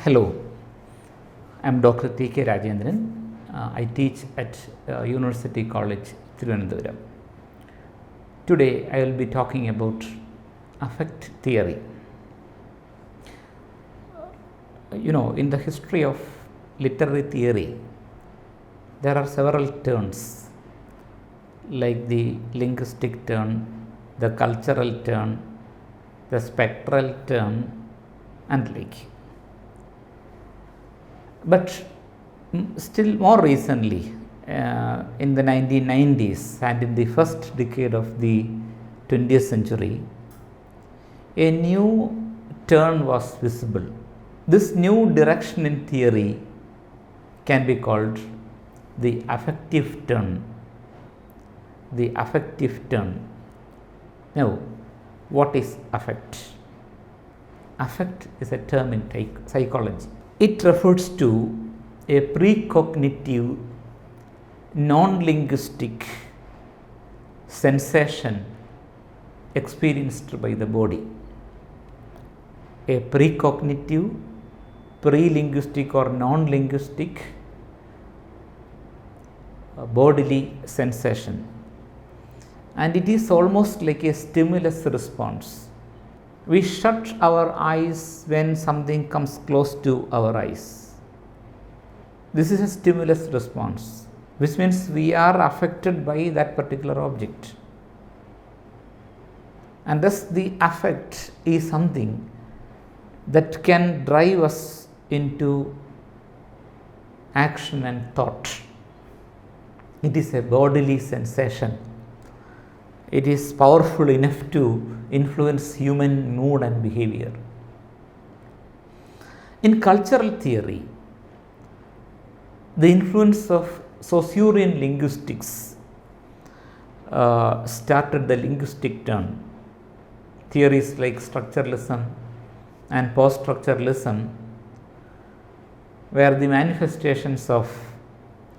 Hello, I am Dr. T.K. Rajendran. I teach at University College, Thriuvananthapuram. Today I will be talking about affect theory. In the history of literary theory, there are several turns like the linguistic turn, the cultural turn, the spectral turn, and like. But still more recently, in the 1990s and in the first decade of the 20th century, a new turn was visible. This new direction in theory can be called the affective turn. The affective turn. Now, what is affect? Affect is a term in psychology. It refers to a precognitive, non-linguistic sensation experienced by the body. A precognitive, pre-linguistic or non-linguistic bodily sensation, and it is almost like a stimulus response. We shut our eyes when something comes close to our eyes. This is a stimulus response, which means we are affected by that particular object, and thus the affect is something that can drive us into action and thought. It is a bodily sensation. It is powerful enough to influence human mood and behavior. In cultural theory, the influence of Saussurian linguistics started the linguistic turn. Theories like structuralism and post-structuralism were the manifestations of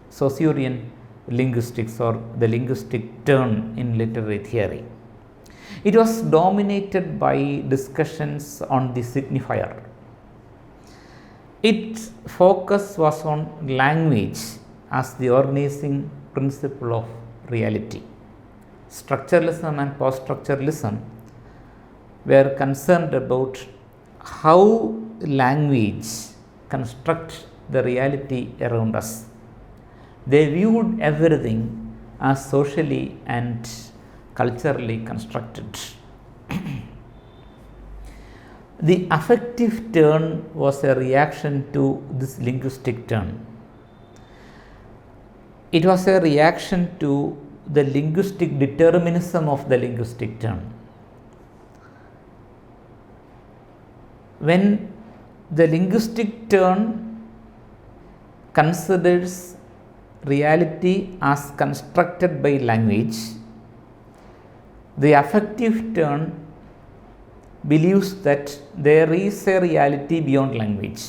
Saussurian linguistics or the linguistic turn in literary theory. It was dominated by discussions on the signifier. Its focus was on language as the organizing principle of reality. Structuralism and post-structuralism were concerned about how language constructs the reality around us. They viewed everything as socially and culturally constructed. The affective turn was a reaction to this linguistic turn. It was a reaction to the linguistic determinism of the linguistic turn. When the linguistic turn considers reality as constructed by language, the affective turn believes that there is a reality beyond language,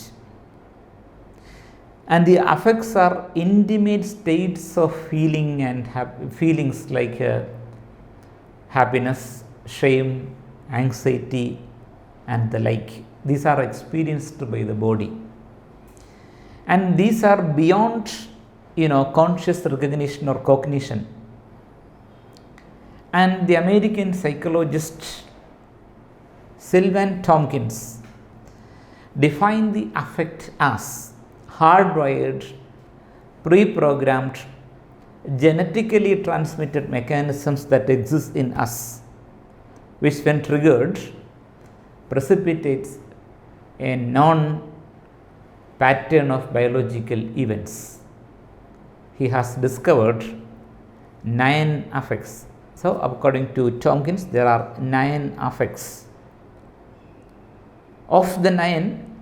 and the affects are intimate states of feeling and feelings like happiness, shame, anxiety, and the like. These are experienced by the body, and these are beyond conscious recognition or cognition. And the American psychologist Sylvan Tompkins defined the affect as hardwired, pre-programmed, genetically transmitted mechanisms that exist in us, which when triggered precipitates a known pattern of biological events. He has discovered 9 affects. So, according to Tompkins, there are 9 affects. Of the 9,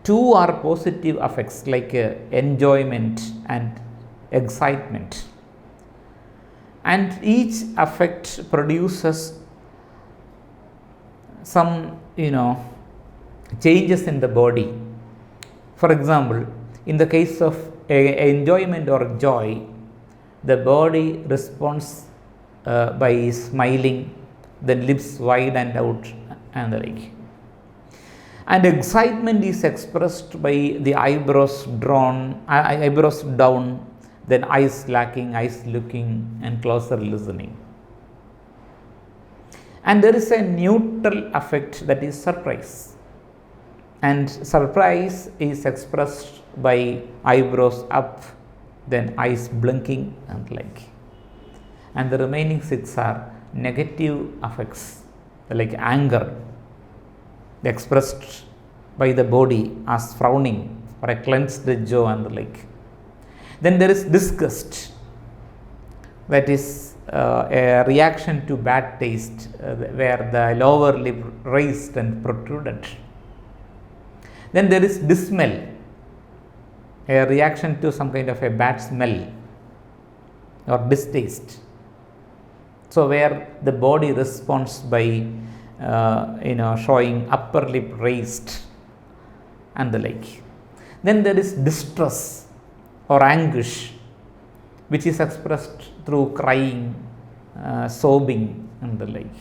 2 are positive affects like enjoyment and excitement, and each affect produces some changes in the body. For example, in the case of enjoyment or joy, the body responds by smiling, then lips wide and out and the like. And excitement is expressed by the eyebrows drawn, eyebrows down, then eyes lacking, eyes looking, and closer listening. And there is a neutral affect, that is surprise. And surprise is expressed by eyebrows up, then eyes blinking and like. And the remaining 6 are negative affects, like anger, expressed by the body as frowning or a clenched jaw and the like. Then there is disgust, that is a reaction to bad taste, where the lower lip raised and protruded. Then there is dismell, a reaction to some kind of a bad smell or distaste. So where the body responds by showing upper lip raised and the like. Then there is distress or anguish, which is expressed through crying, sobbing and the like.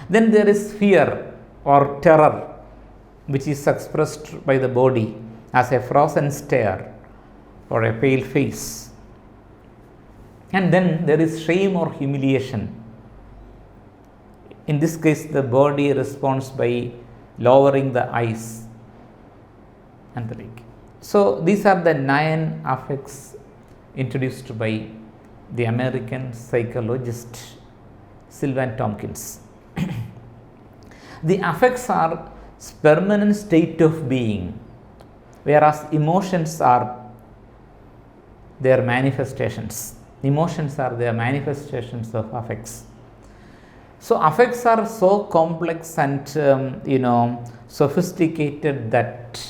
Then there is fear or terror, which is expressed by the body as a frozen stare or a pale face. And then there is shame or humiliation. In this case, the body responds by lowering the eyes and the like. So these are the 9 affects introduced by the American psychologist Sylvan Tompkins. The affects are permanent state of being, whereas emotions are their manifestations. Emotions are their manifestations of affects. So affects are so complex and sophisticated that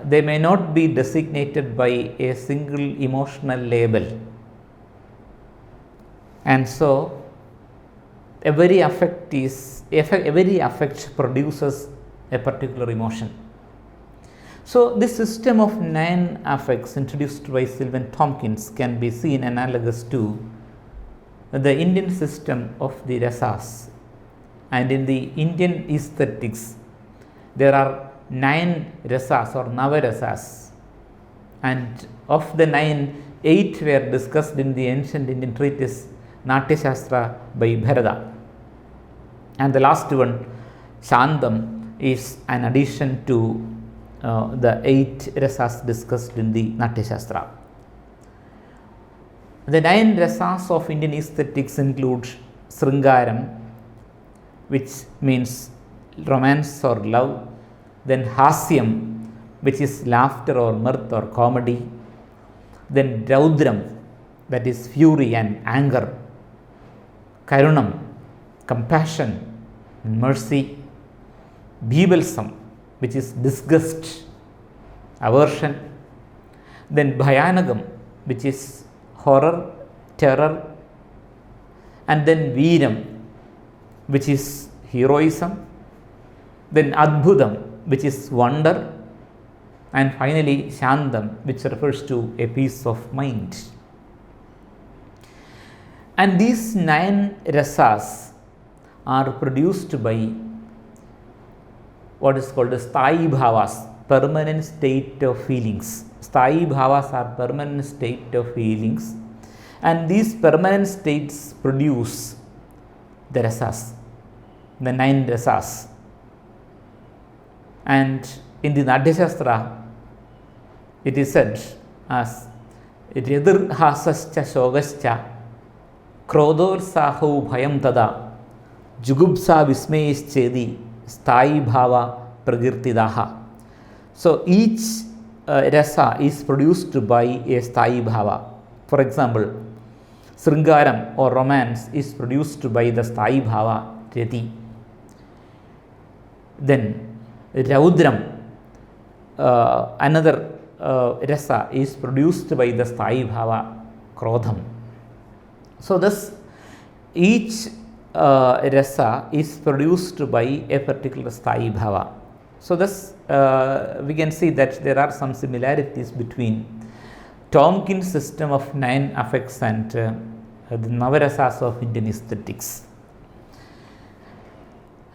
they may not be designated by a single emotional label. And so every affect produces a particular emotion. So this system of 9 affects introduced by Sylvan Tompkins can be seen analogous to the Indian system of the rasas. And in the Indian aesthetics, there are 9 rasas or navarasas, and of the 9, 8 were discussed in the ancient Indian treatise Natya Shastra by Bharata, and the last one, Shandam, is an addition to the 8 rasas discussed in the Natya Shastra. The 9 rasas of Indian aesthetics include Sringaram, which means romance or love, then Hasyam, which is laughter or mirth or comedy, then Raudram, that is fury and anger, Karunam, compassion and mercy, Bibhalsam, which is disgust, aversion, then Bhayanagam, which is horror, terror, and then Veeram, which is heroism, then Adbhudam, which is wonder, and finally Shandam, which refers to a peace of mind. And these 9 rasas are produced by what is called as Sthayi Bhavas, permanent state of feelings. Sthayi Bhavas are permanent state of feelings, and these permanent states produce the rasas, the 9 rasas. And in the Natya Shastra, it is said as Yadir Hasascha Shogascha Krodor Saho Bhayam Tada Jugubsa Vismayischedi Sthayi Bhava Pragirtidaha. So each rasa is produced by a Sthayi Bhava. For example, Sringaram or romance is produced by the Sthayi Bhava Rati. Then Raudram, another rasa, is produced by the Sthayi Bhava Krodham. So thus each rasa is produced by a particular Sthayi Bhava. So thus we can see that there are some similarities between Tompkins' system of 9 affects and the Navarasas of Indian aesthetics.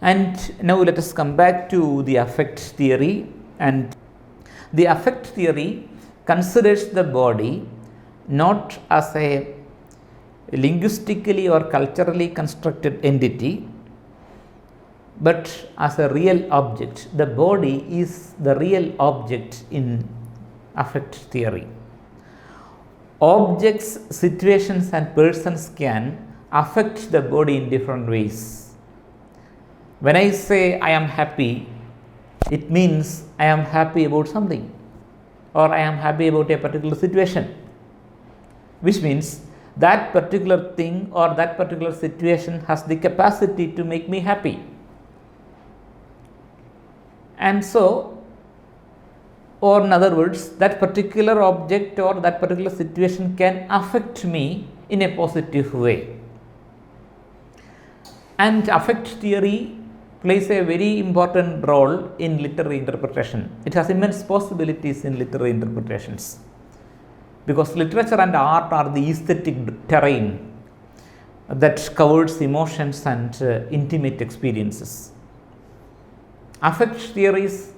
And now let us come back to the affect theory. And the affect theory considers the body not as a linguistically or culturally constructed entity, but as a real object. The body is the real object in affect theory. Objects, situations and persons can affect the body in different ways. When I say I am happy, it means I am happy about something, or I am happy about a particular situation, which means that particular thing or that particular situation has the capacity to make me happy. And so, or in other words, that particular object or that particular situation can affect me in a positive way. And affect theory plays a very important role in literary interpretation. It has immense possibilities in literary interpretations, because literature and art are the aesthetic terrain that covers emotions and intimate experiences. Affect theory's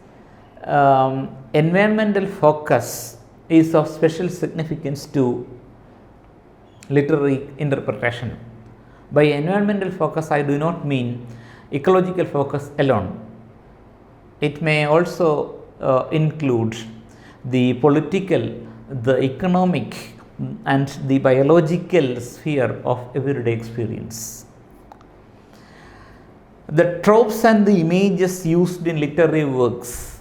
environmental focus is of special significance to literary interpretation. By environmental focus, I do not mean ecological focus alone. It may also include the political, the economic and the biological sphere of everyday experience. The tropes and the images used in literary works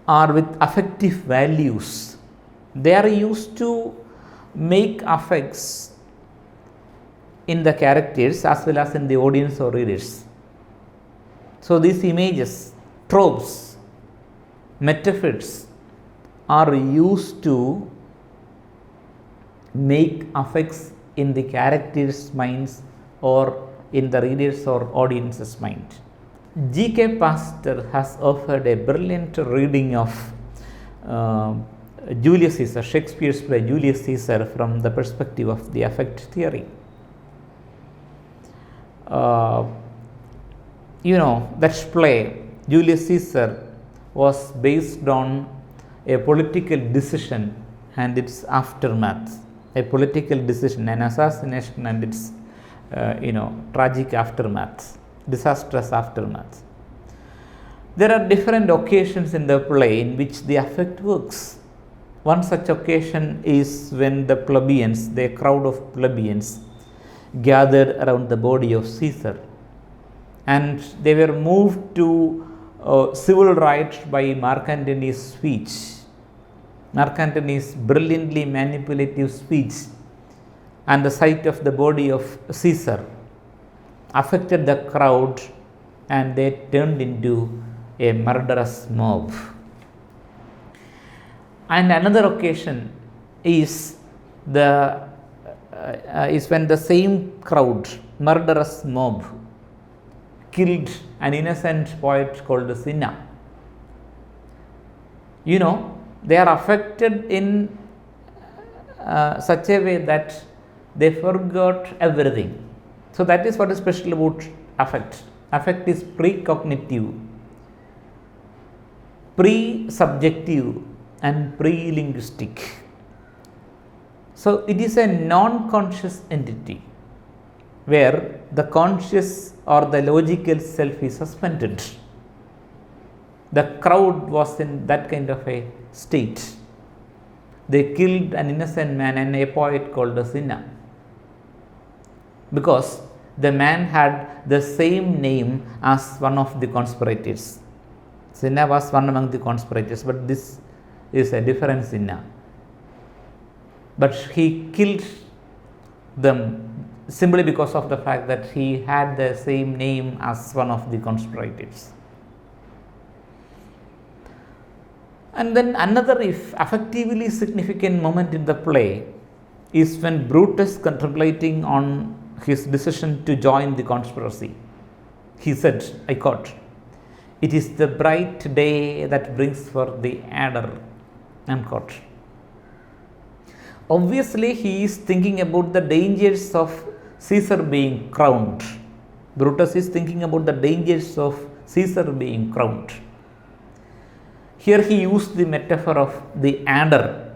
are with affective values. They are used to make affects in the characters as well as in the audience or readers. So these images, tropes, metaphors are used to make affects in the characters' minds or in the readers or audience's mind. G.K. Pastor has offered a brilliant reading of Julius Caesar, Shakespeare's play Julius Caesar, from the perspective of the affect theory. That play, Julius Caesar, was based on a political decision and its aftermath. A political decision, an assassination and its tragic aftermath, disastrous aftermath. There are different occasions in the play in which the affect works. One such occasion is when the plebeians, the crowd of plebeians, gathered around the body of Caesar, and they were moved to civil rights by Mark Antony's speech. Mark Antony's brilliantly manipulative speech and the sight of the body of Caesar affected the crowd, and they turned into a murderous mob. And another occasion is when the same crowd, murderous mob, killed an innocent poet called Cinna. They are affected in such a way that they forgot everything. So that is what is special about affect. Affect is precognitive, pre-subjective and pre-linguistic. So it is a non-conscious entity where the conscious or the logical self is suspended. The crowd was in that kind of a state. They killed an innocent man and a poet called Cinna, because the man had the same name as one of the conspirators. Cinna was one among the conspirators, but this is a different Cinna. But he killed them simply because of the fact that he had the same name as one of the conspirators. And then another affectively significant moment in the play is when Brutus, contemplating on his decision to join the conspiracy, he said, I quote, "It is the bright day that brings forth the adder," unquote. Obviously, he is thinking about the dangers of Caesar being crowned Brutus is thinking about the dangers of Caesar being crowned. Here he used the metaphor of the adder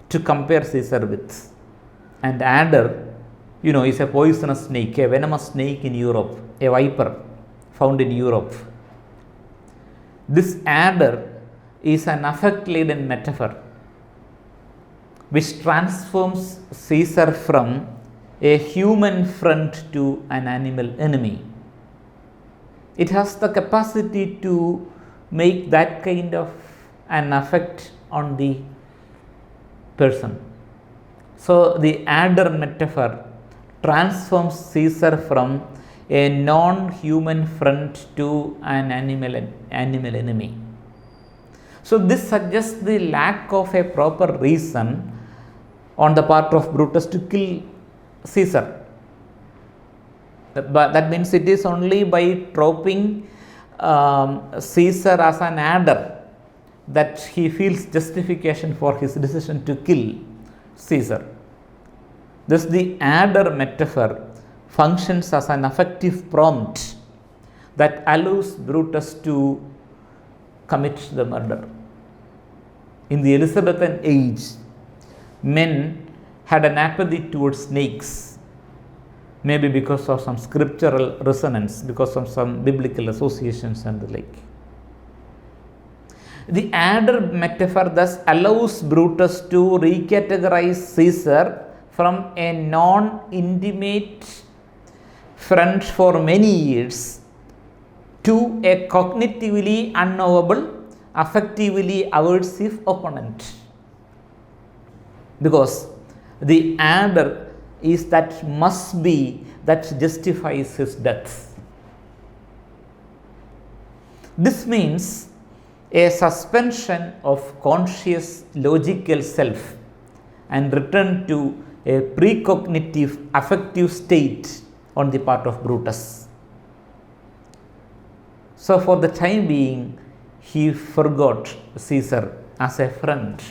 to compare Caesar with. And adder, is a poisonous snake, a venomous snake in Europe, a viper found in Europe. This adder is an affect-laden metaphor which transforms Caesar from a human friend to an animal enemy. It has the capacity to make that kind of an effect on the person. So the adder metaphor transforms Caesar from a non-human friend to an animal enemy. So this suggests the lack of a proper reason on the part of Brutus to kill Caesar. But that means it is only by dropping Caesar as an adder that he feels justification for his decision to kill Caesar. Thus the adder metaphor functions as an affective prompt that allows Brutus to commit the murder. In the Elizabethan age, men had an apathy towards snakes, maybe because of some scriptural resonance, because of some biblical associations and the like. The adder metaphor thus allows Brutus to recategorize Caesar from a non-intimate friend for many years to a cognitively unknowable, affectively aversive opponent. Because the adder is that must be that justifies his death. This means a suspension of conscious logical self and return to a precognitive affective state on the part of Brutus. So for the time being, he forgot Caesar as a friend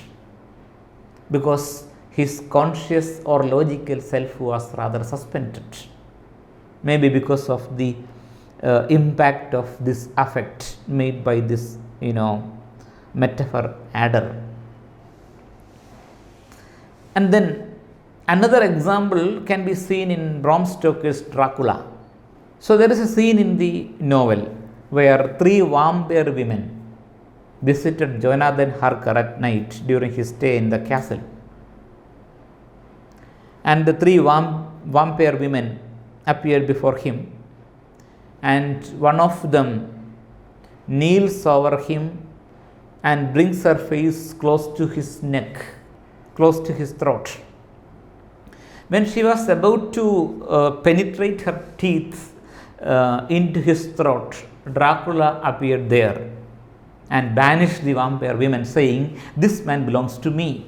because his conscious or logical self was rather suspended, maybe because of the impact of this affect made by this metaphor adder. And then another example can be seen in Bram Stoker's Dracula. So there is a scene in the novel where 3 vampire women visited Jonathan Harker at night during his stay in the castle. And the 3 vampire women appeared before him, and one of them kneels over him and brings her face close to his neck, close to his throat. When she was about to penetrate her teeth into his throat, Dracula appeared there and banished the vampire women, saying, "This man belongs to me."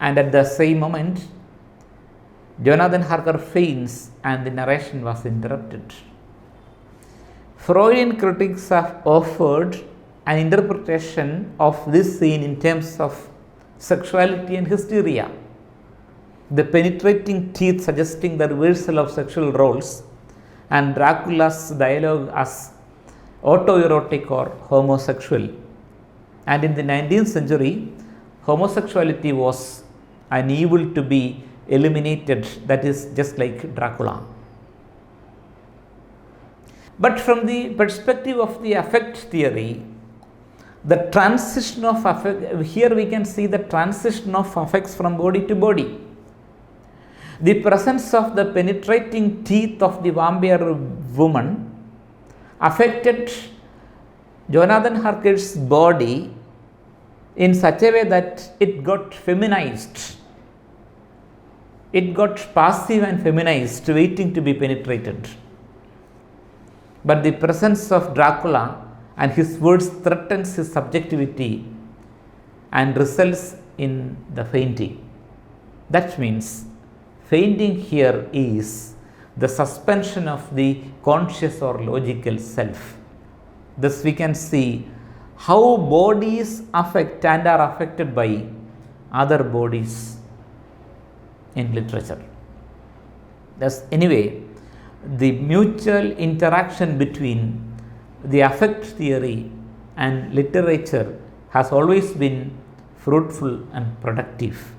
And at the same moment, Jonathan Harker faints and the narration was interrupted. Freudian critics have offered an interpretation of this scene in terms of sexuality and hysteria. The penetrating teeth suggesting the reversal of sexual roles, and Dracula's dialogue as autoerotic or homosexual. And in the 19th century, homosexuality was an evil to be eliminated, that is just like Dracula. But from the perspective of the affect theory, the transition of affect, here we can see the transition of affects from body to body. The presence of the penetrating teeth of the vampire woman affected Jonathan Harker's body in such a way that it got feminized. It got passive and feminized, waiting to be penetrated. But the presence of Dracula and his words threatens his subjectivity and results in the fainting. That means fainting here is the suspension of the conscious or logical self. Thus we can see how bodies affect and are affected by other bodies in literature. Thus, anyway, the mutual interaction between the affect theory and literature has always been fruitful and productive.